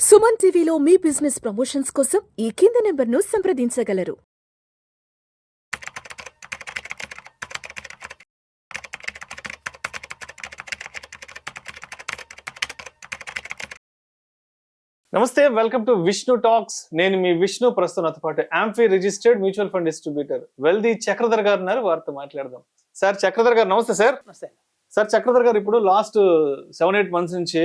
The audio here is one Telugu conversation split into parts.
సుమన్ టీవీలో మీ బిజినెస్ ప్రమోషన్స్ కోసం ఈ కింది నెంబర్ను సంప్రదించగలరు. నమస్తే, వెల్కమ్ టు విష్ణు టాక్స్. నేను మీ విష్ణు. ప్రస్తుతం నాతో పాటు amphi registered mutual fund distributor wealthy Chakradhar గారు ఉన్నారు. వారితో మాట్లాడదాం. సార్ చక్రధర్ గారు నమస్తే. సార్ నమస్తే. సార్ చక్రధర్ గారు, ఇప్పుడు లాస్ట్ 7-8 months నుంచి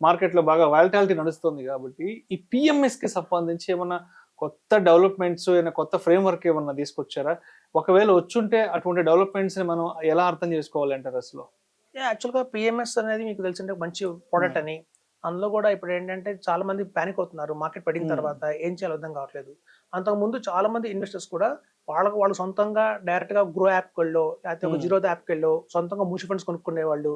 మార్కెట్ లో బాగా వాలటాలిటీ నడుస్తుంది కాబట్టి ఈ పిఎంఎస్ కి సంబంధించి ఏమన్నా కొత్త డెవలప్మెంట్స్, ఏమైనా కొత్త ఫ్రేమ్వర్క్ ఏమన్నా తీసుకొచ్చారా? ఒకవేళ వచ్చుంటే అటువంటి డెవలప్మెంట్స్ ని మనం ఎలా అర్థం చేసుకోవాలి అంటారు అసలు? యాక్చువల్గా పిఎంఎస్ అనేది మీకు తెలిసింటే మంచి ప్రోడక్ట్ అని, అందులో కూడా ఇప్పుడు ఏంటంటే చాలా మంది ప్యానిక్ అవుతున్నారు. మార్కెట్ పడిన తర్వాత ఏం చేయాలో అర్థం కావట్లేదు. అంతకుముందు చాలా మంది ఇన్వెస్టర్స్ కూడా వాళ్ళు సొంతంగా డైరెక్ట్ గా గ్రో యాప్కి వెళ్ళో, లేకపోతే ఒక జీరో యాప్కి వెళ్ళో సొంతంగా మ్యూచువల్ ఫండ్స్ కొనుక్కునేవాళ్ళు.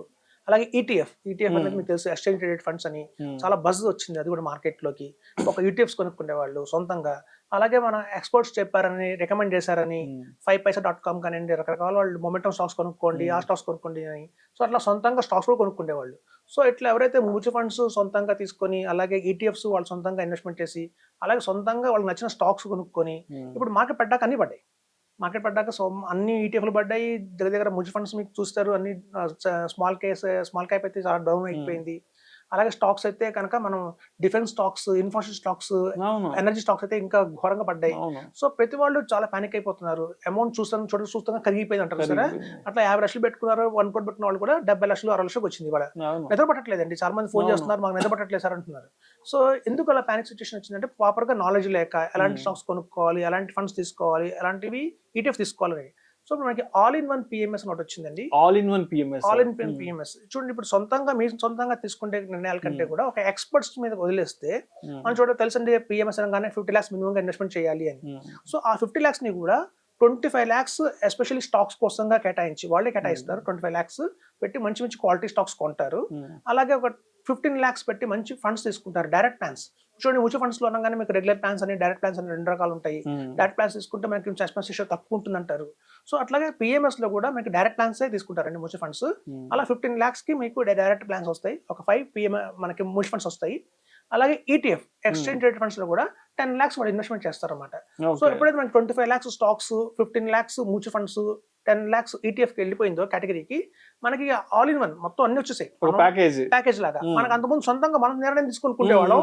అలాగే ఈటీఎఫ్ అనేది మీకు తెలుసు, ఎక్స్చేంజ్ ట్రేడెడ్ ఫండ్స్ అని చాలా బజ్ వచ్చింది. అది కూడా మార్కెట్ లోకి ఒక ఈటీఎఫ్స్ కొనుక్కునేవాళ్ళు సొంతంగా. అలాగే మన ఎక్స్పర్ట్స్ చెప్పారని, రికమెండ్ చేశారని 5paisa.com కానివ్వండి, రకరకాల వాళ్ళు మొమెంటం స్టాక్స్ కొనుక్కోండి, ఆ స్టాక్స్ కొనుక్కోండి అని. సో అట్లా సొంతంగా స్టాక్స్ కూడా కొనుక్కునేవాళ్ళు. సో ఇట్లా ఎవరైతే మ్యూచువల్ ఫండ్స్ సొంతంగా తీసుకొని, అలాగే ఈటీఎఫ్స్ వాళ్ళు సొంతంగా ఇన్వెస్ట్మెంట్ చేసి, అలాగే సొంతంగా వాళ్ళకి నచ్చిన స్టాక్స్ కొనుక్కొని, ఇప్పుడు మార్కెట్ పడ్డాక అన్ని పడ్డాయి. మార్కెట్ పడ్డాక అన్ని ఈటీఎఫ్లు పడ్డాయి. దగ్గర మ్యూచువల్ ఫండ్స్ మీకు చూస్తారు అన్ని స్మాల్ క్యాప్ అయితే చాలా డౌన్ అయిపోయింది. అలాగే స్టాక్స్ అయితే కనుక మనం defence stocks, Infosys stocks, energy stocks అయితే ఇంకా ఘోరంగా పడ్డాయి. సో ప్రతి వాళ్ళు చాలా పానిక్ అయిపోతున్నారు. అమౌంట్ చూస్తాగా కరిగిపోయింది అంటారు సరే. అట్లా 50 లక్షలు పెట్టుకున్నారు, 1 కోటి పెట్టిన వాళ్ళు కూడా 70 లక్షలు 60 లక్షలకు వచ్చింది. ఇవాళ నిద్ర పట్టట్లేదండి. చాలా మంది ఫోన్ చేస్తున్నారు, మాకు నిద్ర పట్టట్లేదు సార్ అంటున్నారు. సో ఎందుకు అలా పానిక్ సిచ్యువేషన్ వచ్చిందంటే ప్రాపర్ గా నాలెడ్జ్ లేక, ఎలాంటి స్టాక్స్ కొనుక్కోవాలి, ఎలాంటి ఫండ్స్ తీసుకోవాలి, ఎలాంటివి ఈటీఎఫ్ తీసుకోవాలి. సో మనకి ఆల్ ఇన్ వన్ పిఎంఎస్ ఒకటి వచ్చిందండి. ఆల్ ఇన్ వన్ పిఎంఎస్ చూడండి, ఇప్పుడు మీరు సొంతంగా తీసుకుంటే నిర్ణయాల కంటే కూడా ఒక ఎక్స్పర్ట్స్ మీద వదిలేస్తే మనం తెలుసండి పిఎంఎస్ అనగానే 50 lakhs మినిమం ఇన్వెస్ట్మెంట్ చేయాలి అని. సో ఆ 50 lakhs ని కూడా 25 lakhs ఎస్పెషల్లీ స్టాక్స్ కోసంగా కేటాయించి, వాళ్ళే కేటాయిస్తారు. 25 lakhs పెట్టి మంచి మంచి క్వాలిటీ స్టాక్స్ కొంటారు. అలాగే ఒక 15 lakhs పెట్టి మంచి ఫండ్స్ తీసుకుంటారు, డైరెక్ట్ ప్లాన్స్. చూడండి, మ్యూచువల్ ఫండ్స్ లో అనగానే మీకు రెగ్యులర్ ప్లాన్స్ అని, డైరెక్ట్ ప్లాన్స్ అని 2 రకాలు ఉంటాయి. డైరెక్ట్ ప్లాన్స్ తీసుకుంటే మనకి ఎక్స్పెన్స్ రేషియో తక్కువ ఉంటుంది అంటారు. సో అట్లాగే పిఎంఎస్ లో కూడా మీకు డైరెక్ట్ ప్లాన్స్ తీసుకుంటారండి మ్యూచువల్ ఫండ్స్. అలా 15 lakhs కి మీకు డైరెక్ట్ ప్లాన్స్ వస్తాయి. ఒక 5 మనకి మ్యూచువల్ ఫండ్స్ వస్తాయి. అలాగే ఈటీఎఫ్, ఎక్స్చేంజ్ ట్రేడెడ్ ఫండ్స్ లో కూడా 10 lakhs వాళ్ళు ఇన్వెస్ట్మెంట్ చేస్తారు అనమాట. సో ఎప్పుడైతే మనకి 25 lakhs stocks, 15 lakhs mutual funds, 10 lakhs ETF కి వెళ్ళిపోయిందో కేటగిరీకి, మనకి ఆల్ ఇన్ వన్ మొత్తం అన్ని వచ్చేసాయి ప్యాకేజ్ లాగా. మనకి అంతకుముందు సొంతంగా మనం నిర్ణయం తీసుకునేవాళ్ళం,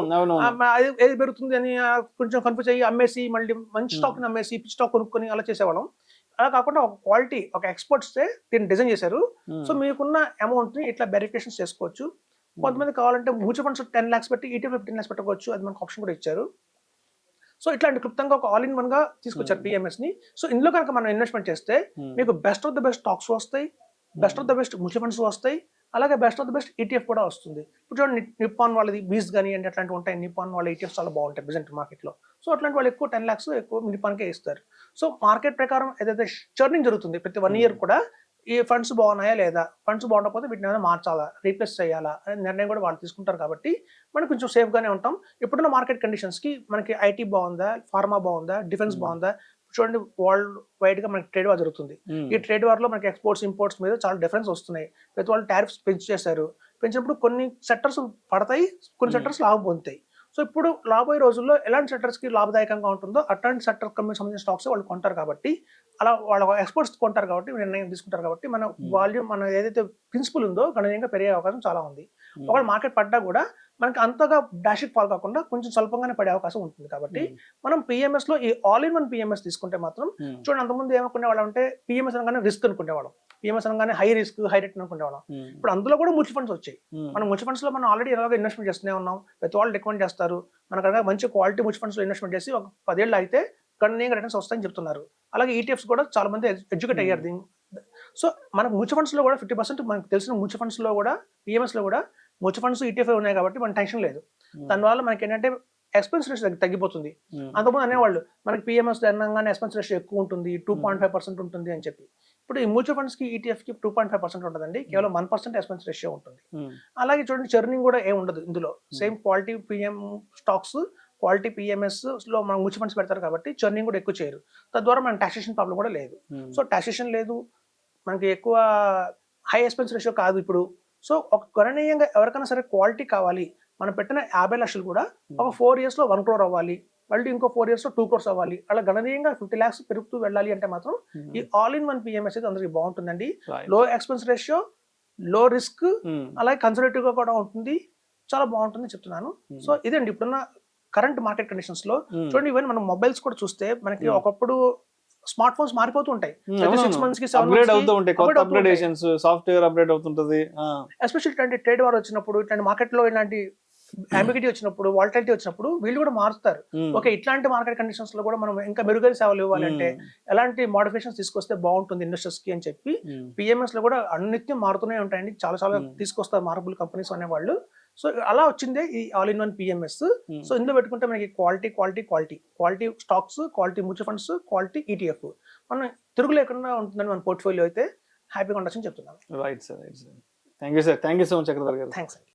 ఏది పెరుగుతుంది అని కొంచెం కన్ఫ్యూజ్ అయ్యి అమ్మేసి మళ్ళీ మంచి స్టాక్ ని అమ్మేసి పిచ్ స్టాక్ కొనుక్కొని అలా చేసేవాళ్ళం. అలా కాకుండా ఒక క్వాలిటీ, ఒక ఎక్స్పర్ట్స్ దీన్ని డిజైన్ చేశారు. సో మీకున్న అమౌంట్ ని ఇట్లా వెరిఫికేషన్ చేసుకోవచ్చు. కొంతమంది కావాలంటే మ్యూచువల్ ఫండ్స్ 10 lakhs పెట్టి ఈటీఎఫ్ 15 lakhs పెట్టుకోవచ్చు. అది మనకు ఆప్షన్ కూడా ఇచ్చారు. సో ఇట్లాంటి క్లుప్తంగా ఒక ఆల్ ఇన్ వన్ గా తీసుకొచ్చారు పిఎంఎస్ ని. సో ఇందులో కనుక మనం ఇన్వెస్ట్మెంట్ చేస్తే మీకు best of the best stocks వస్తాయి, best of the best mutual funds వస్తాయి, అలాగే best of the best ETF కూడా వస్తుంది. ఇప్పుడు చూడండి, నిప్పాన్ వాళ్ళది బీస్ కానీ అంటే అట్లాంటివి ఉంటాయి. నిప్పాన్ వాళ్ళ ఈటీఎఫ్ చాలా బాగుంటాయి ప్రెసెంట్ మార్కెట్ లో. సో అట్లాంటి వాళ్ళు ఎక్కువ 10 lakhs ఎక్కువ నిప్పాన్కే ఇస్తారు. సో మార్కెట్ ప్రకారం ఏదైతే చర్నింగ్ జరుగుతుంది ప్రతి 1 year కూడా, ఈ ఫండ్స్ బాగున్నాయా లేదా, ఫండ్స్ బాగుండకపోతే వీటిని ఏమైనా మార్చాలా, రీప్లేస్ చేయాలా అనే నిర్ణయం కూడా వాళ్ళు తీసుకుంటారు. కాబట్టి మనం కొంచెం సేఫ్ గానే ఉంటాం. ఇప్పుడున్న మార్కెట్ కండిషన్స్ కి మనకి ఐటీ బాగుందా, ఫార్మా బాగుందా, డిఫెన్స్ బాగుందా. చూడండి, వరల్డ్ వైడ్ గా మనకి ట్రేడ్ వార్ జరుగుతుంది. ఈ ట్రేడ్ వార్ లో మనకి ఎక్స్పోర్ట్స్, ఇంపోర్ట్స్ మీద చాలా డిఫరెన్స్ వస్తున్నాయి. ప్రతి వాళ్ళు టారిఫ్స్ పెంచేశారు. పెంచినప్పుడు కొన్ని సెక్టర్స్ పడతాయి, కొన్ని సెక్టర్స్ లాభం పొందుతాయి. సో ఇప్పుడు రాబోయే రోజుల్లో ఎలాంటి సెక్టర్స్ కి లాభదాయకంగా ఉంటుందో అట్లాంటి సెక్టర్ సంబంధించిన స్టాక్స్ వాళ్ళు కొంటారు. కాబట్టి అలా వాళ్ళ ఎక్స్పర్ట్స్ కొంటారు కాబట్టి నిర్ణయం తీసుకుంటారు. కాబట్టి మన వాల్యూమ్, మన ఏదైతే ప్రిన్సిపల్ ఉందో గణనీయంగా పెరిగే అవకాశం చాలా ఉంది. ఒకవేళ మార్కెట్ పడ్డా కూడా మనకి అంతగా డాషిక్ ఫాల్ కాకుండా కొంచెం స్వల్పంగానే పడే అవకాశం ఉంటుంది. కాబట్టి మనం పిఎంఎస్ లో ఈ ఆల్ ఇన్ వన్ పిఎంఎస్ తీసుకుంటే మాత్రం, చూడండి, అంతకుముందు ఏమనుకునేవాళ్ళం అంటే పిఎంఎస్ అనగానే రిస్క్ అనుకునేవాళ్ళం, పిఎంఎస్ అనగానే హై రిస్క్ హై రిటర్న్ అనుకునేవాళ్ళం. ఇప్పుడు అందులో కూడా మ్యూచువల్ ఫండ్స్ వచ్చాయి. మనం మ్యూచువల్ ఫండ్స్ లో మనం ఆల్రెడీ ఎలాగో ఇన్వెస్ట్మెంట్ చేస్తూనే ఉన్నాం. ప్రతి వాళ్ళు రికమెండ్ చేస్తారు. మనకు మంచి క్వాలిటీ మ్యూచువల్ ఫండ్స్ లో ఇన్వెస్ట్మెంట్ చేసి ఒక 10 ఏళ్ళు అయితే గణనీయంగా రిటర్న్స్ వస్తాయని చెప్తున్నారు. అలాగే ఈటీఎఫ్స్ కూడా చాలా మంది ఎడ్యుకేట్ అయ్యారు. సో మనకు మ్యూచువల్ ఫండ్స్ లో కూడా 50% మనకు తెలిసిన మ్యూచువల్ ఫండ్స్ లో కూడా, పిఎంఎస్ లో కూడా మ్యూచువల్ ఫండ్స్ ఈటీఎఫ్ ఉన్నాయి కాబట్టి మన టెన్షన్ లేదు. దానివల్ల మనకి ఏంటంటే ఎక్స్పెన్స్ రేషియో తగ్గిపోతుంది. అంతకుముందు అనేవాళ్ళు మనకి పిఎంఎస్ అనగానే ఎక్స్పెన్స్ రేషియో ఎక్కువ ఉంటుంది, 2.5% ఉంటుంది అని చెప్పి. ఇప్పుడు ఈ మ్యూచువల్ ఫండ్స్ కి ఈటీఎఫ్ కి 2.5% ఉంటుందండి. కేవలం 1% ఎక్స్పెన్స్ రేషియో ఉంటుంది. అలాగే చూడండి, చర్నింగ్ కూడా ఏమి ఉండదు ఇందులో. Same quality PM stocks, quality PMS లో మనం మ్యూచువల్ ఫండ్స్ పెడతారు కాబట్టి చర్నింగ్ కూడా ఎక్కువ చేయరు. తద్వారా మనకి టాక్సేషన్ ప్రాబ్లం కూడా లేదు. సో టాక్సేషన్ లేదు, మనకి ఎక్కువ హై ఎక్స్పెన్స్ రేషియో కాదు ఇప్పుడు. సో ఒక గణనీయంగా ఎవరికైనా సరే క్వాలిటీ కావాలి, మనం పెట్టిన 50 లక్షలు కూడా ఒక 4 years లో 1 crore అవ్వాలి, మళ్ళీ ఇంకో 4 years లో 2 crores అవ్వాలి, అలా గణనీయంగా 50 lakhs పెరుగుతూ వెళ్ళాలి అంటే మాత్రం ఈ ఆల్ ఇన్ వన్ పిఎంఎస్ అయితే అందరికి బాగుంటుందండి. లో ఎక్స్పెన్స్ రేషియో, లో రిస్క్, అలాగే కన్సర్వేటివ్ గా కూడా ఉంటుంది, చాలా బాగుంటుంది చెప్తున్నాను. సో ఇదండి ఇప్పుడున్న కరెంట్ మార్కెట్ కండిషన్స్ లో. చూడండి, ఈవెన్ మనం మొబైల్స్ కూడా చూస్తే మనకి ఒకప్పుడు స్మార్ట్ ఫోన్స్ మారిపోతూ ఉంటాయి, 6 months కి 7 అప్గ్రేడ్ months అవుతూ ఉంటాయి, కొత్త అప్గ్రేడేషన్స్, సాఫ్ట్వేర్ అప్గ్రేడ్ అవుతుంటది. ఎస్పెషల్లీ ఇట్లాంటి ట్రేడ్ వార్ వచ్చినప్పుడు, ఇట్లాంటి మార్కెట్ లో ఇలాంటి అంబిగిటీ వచ్చినప్పుడు, వాలటిలిటీ వచ్చినప్పుడు వీళ్ళు కూడా మారుస్తారు. ఓకే, ఇట్లాంటి మార్కెట్ కండిషన్స్ లో కూడా మనం ఇంకా మెరుగైన సేవలు ఇవ్వాలంటే ఎలాంటి మోడిఫికేషన్స్ తీసుకొస్తే బాగుంటుంది ఇన్వెస్టర్స్ కి అని చెప్పి పిఎంఎస్ లో కూడా అన్నిత్యం మారుతూనే ఉంటాయండి. చాలా చాలా తీసుకొస్తారు మార్పులు కంపెనీస్ అనేవాళ్ళు. సో అలా వచ్చిందే ఈ all in one PMS. So ఇందులో పెట్టుకుంటే మనకి quality quality quality quality stocks, quality mutual funds, quality ETF మనం తిరుగు లేకుండా ఉంటుందని మన పోర్ట్ఫోలియో అయితే హ్యాపీగా ఉండొచ్చని చెప్తున్నాను. Right sir, right sir. Thank you sir, thank you so much Chakradhar గారు. థ్యాంక్స్ అండి.